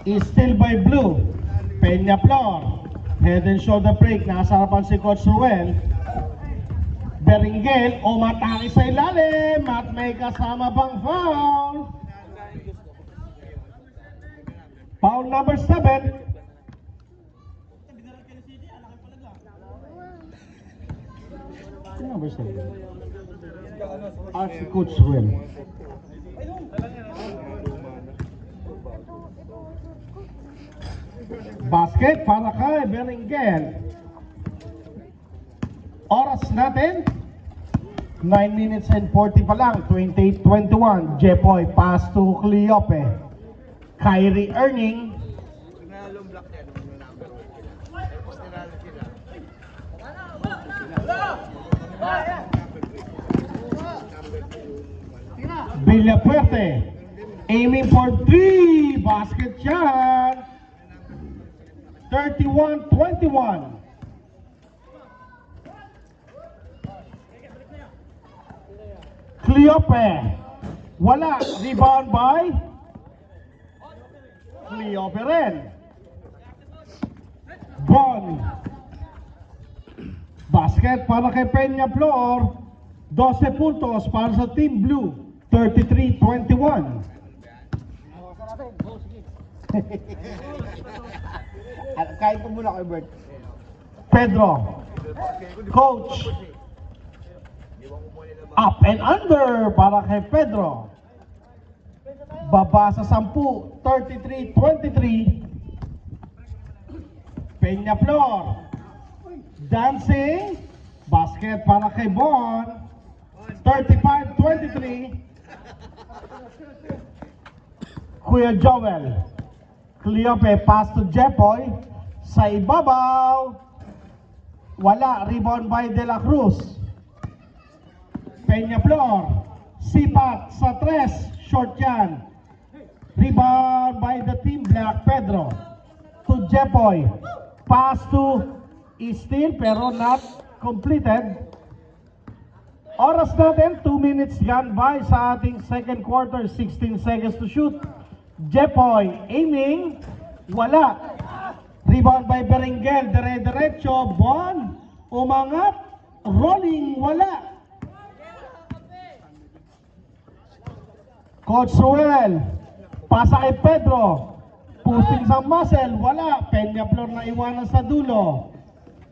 is still by blue. Peñaflor, head and shoulder break, nasa harapan si Coach Ruel. Beringel, umatake sa ilalim at may kasama pang foul. Foul number 7. Number 7. Si Coach Ruel. Basket para kay Beringel. Oras natin 9 minutes and 40 pa lang. 28-21. Jepoy pass to Cleope. Kyrie earning. Villafuerte aiming for 3. Basket shot. 31-21. Cleope. Wala. Rebound by Cleope rin. Bon. Basket para kay Peñaflor. 12 puntos para sa Team Blue. 33-21. Kain ko muna kay Bert. Pedro. Coach. Up and under para kay Pedro. Baba sa 10. 33-23. Peñaflor. Dancing. Basket para kay Bon. 35-23. Kuya Joel. Cleope pass to Jepoy. Sa ibabaw. Wala. Rebound by De La Cruz. Peñaflor. Sipat sa 3. Short yan. Rebound by the Team Black. Pedro. To Jepoy. Pass to Steele pero not completed. Oras natin 2 minutes gone by sa ating second quarter. 16 seconds to shoot. Jepoy aiming. Wala. Rebound by Beringel. Dire-diretso. Bon. Umangat. Rolling. Wala. Coach Ruel. Pasa kay Pedro. Pusting sa muscle. Wala. Peñaflor na iwanan sa dulo.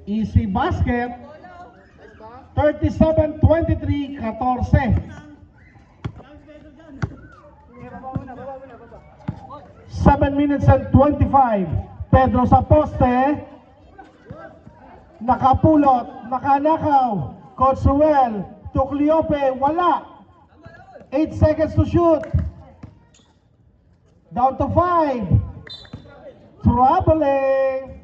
Easy basket. 37-23. 14. 7 minutes and 25. Pedro sa poste. Nakapulot. Nakanakaw. Coach Ruel. To Cleope. Wala. 8 seconds to shoot. Down to 5. Troubling.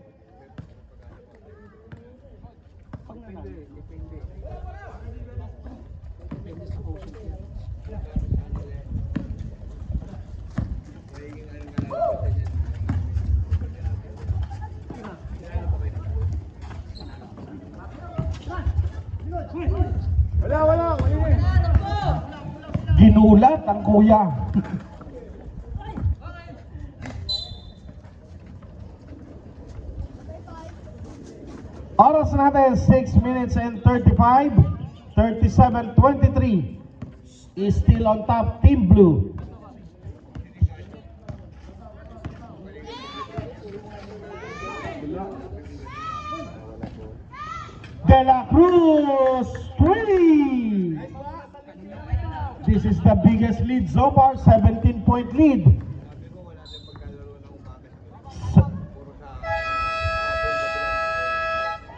Wala. Ginulat ang kuya. Oras natin 6 minutes and 35. 37-23 is still on top Team Blue. De La Cruz 3. This is the biggest lead so far, 17-point lead.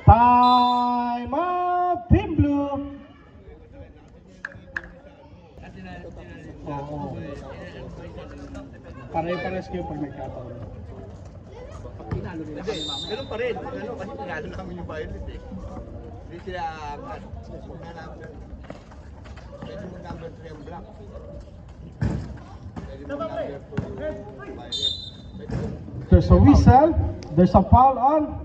Time out, Team Blue. Pare-pares kayo pag nagkataon. Ganun pa rin. Kasi tinalo namin yung Violet eh. Hindi sila angat. Pwede mo number 3 ang black. Pwede mo number 2 violet. Pwede mo. There's a whistle. There's a foul on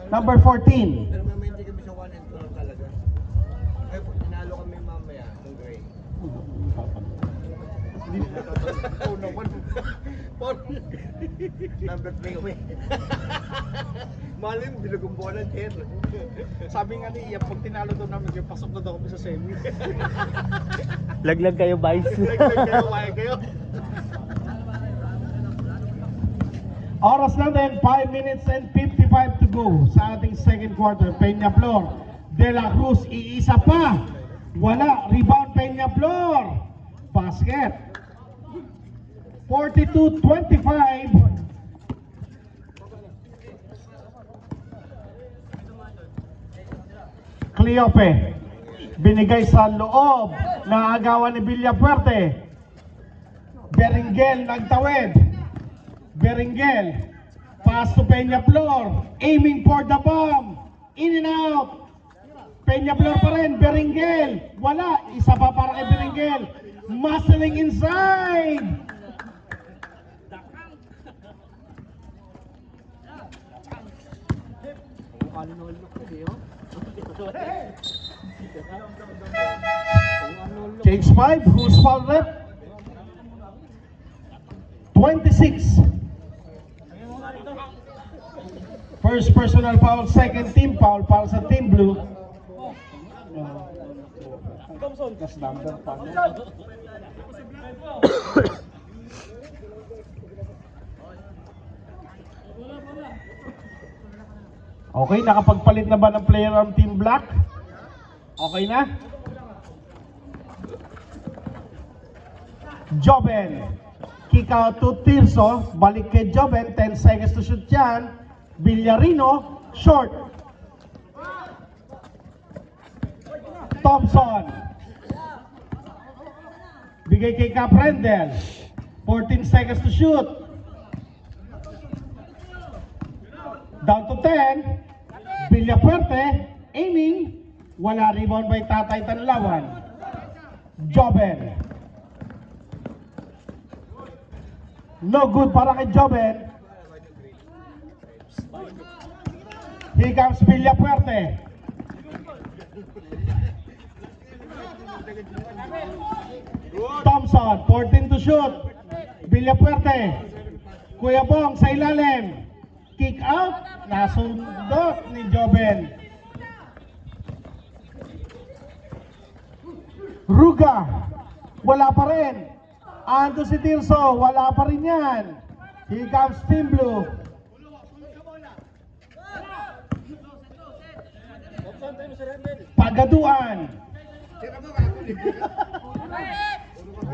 number 14. Pero mamaya hindi kami sa 1 and 2 lang talaga. Ay, tinalo kami mamaya ng gray. Oh, no, one. Number 3 kami. Malim, bilagong bola, Jen. Sabi nga ni Ian, pag tinalo daw namin kayo, pasok na daw kami sa semi. Laglag kayo, Vice. Kayo, kaya kayo. Oras lang din, 5 minutes and 55 to go sa ating second quarter. Peñaflor, De La Cruz, iisa pa. Wala, rebound Peñaflor. Basket. 42-25. Cleope, binigay sa loob na agawan ni Villafuerte. Beringel nagtawid. Beringel, pass to Peñaflor, aiming for the bomb, in and out. Peñaflor pa rin, Beringel, wala, isa pa para kay Beringel, muscling inside. Change 5, who's foul left? 26. First personal foul, second team foul para sa Team Blue. That's number 5. Okay, nakapagpalit na ba ng player ng Team Black? Okay na? Joben. Kick out to Tirso. Balik kay Joben. 10 seconds to shoot yan. Villarino. Short. Thompson. Bigay kay Caprendel. 14 seconds to shoot. Down to 10. Villafuerte. Aiming. Wala, rebound by Tatay Tanlawan. Joben. No good para kay Joben. Here comes Villafuerte. Thompson, 14 to shoot. Villafuerte. Kuya Bong sa ilalim. Kick out. Nasundot ni Joben. Ruga. Wala pa rin. Ando si Tirso. Wala pa rin yan. Here comes Team Blue. Pagaduan.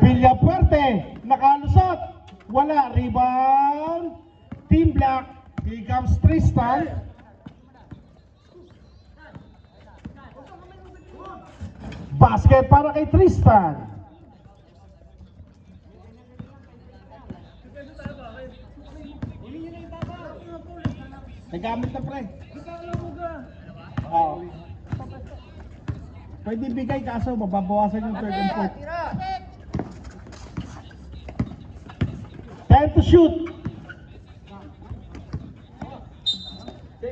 Villafuerte. Nakalusot. Wala. Rebound. Team Black. Here comes Tristan. Basket para kay Tristan. Nagamit na pre. Oo. Pwede bigay kaso mababawasan yung third and fourth. 10 to shoot.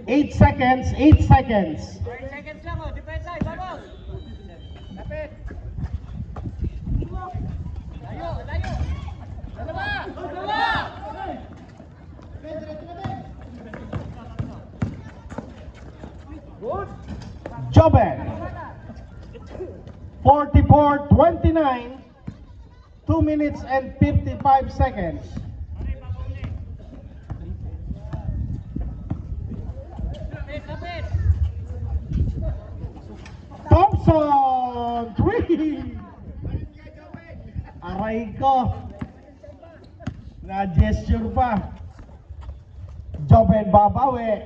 8 seconds, 8 seconds. 10 seconds lang, oh. Depensa, vamos! Lapit! Layo, layo! Dalawa! Dalawa! Joben. 44-29. 2 minutes and 55 seconds. Lapit, lapit! Thompson! 3! Aray ko. Na-gesture pa. Joben babawi.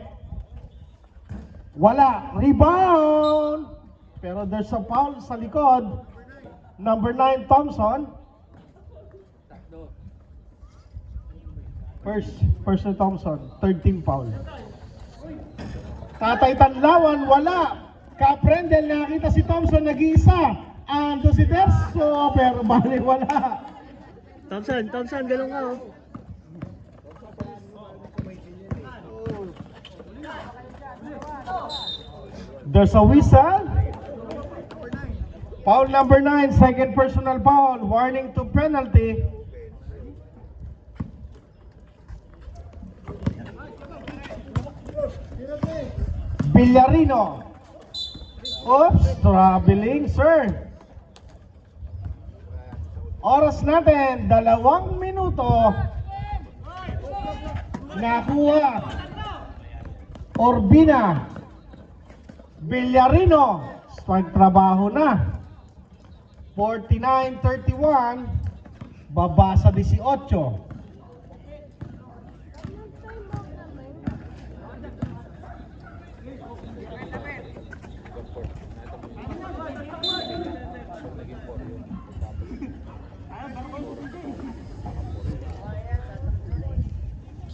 Wala. Rebound! Pero there's a foul sa likod. Number 9, Thompson. First na Thompson. Third team foul. Tatay Tanlawan, wala. Caprendel, nakita si Thompson, nag-iisa. Ando si Terso, pero bali wala. Thompson, galong ka oh. There's a whistle. Foul number 9, second personal foul. Warning to penalty. Villarino. Oops, traveling, sir. Oras natin, 2 minuto. Nakuha. Orbina. Villarino. Trabaho na. 49-31. Baba sa 18.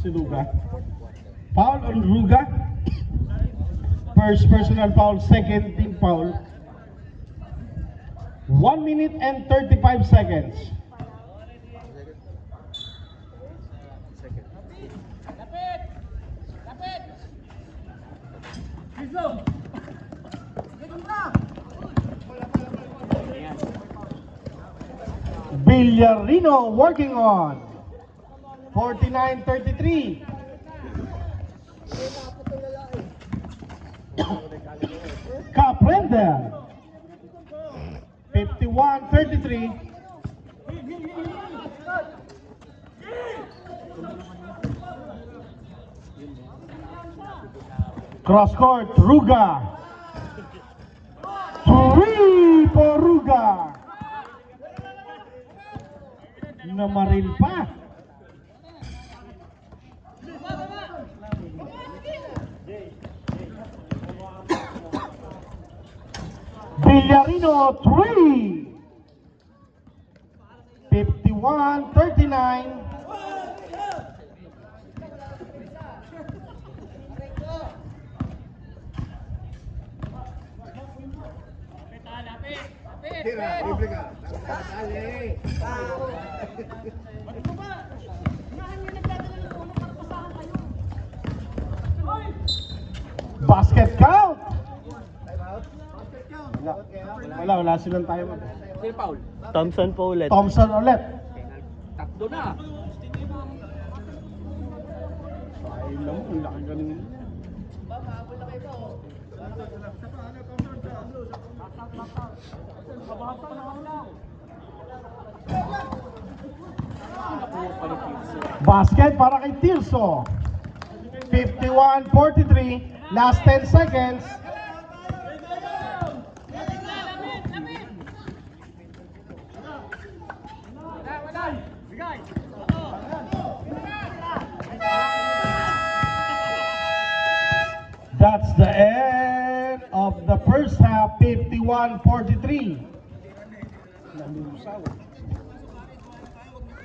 Si Ruga. Foul on Ruga. First personal foul, second team foul. 1 minute and 35 seconds. Villarino working on 49-33. Caprendel 51-33. Cross court, Ruga. 3 for Ruga. Namaril pa. Villarino 3. 51-39. Basket count. Wala silang tayo. Sino foul? Thompson po ulit. Thompson ulit. Tatlo na. Ay, ang laki ganun. Basket para kay Tirso. 51-43. Last 10 seconds. That's the end of the first half, 51-43.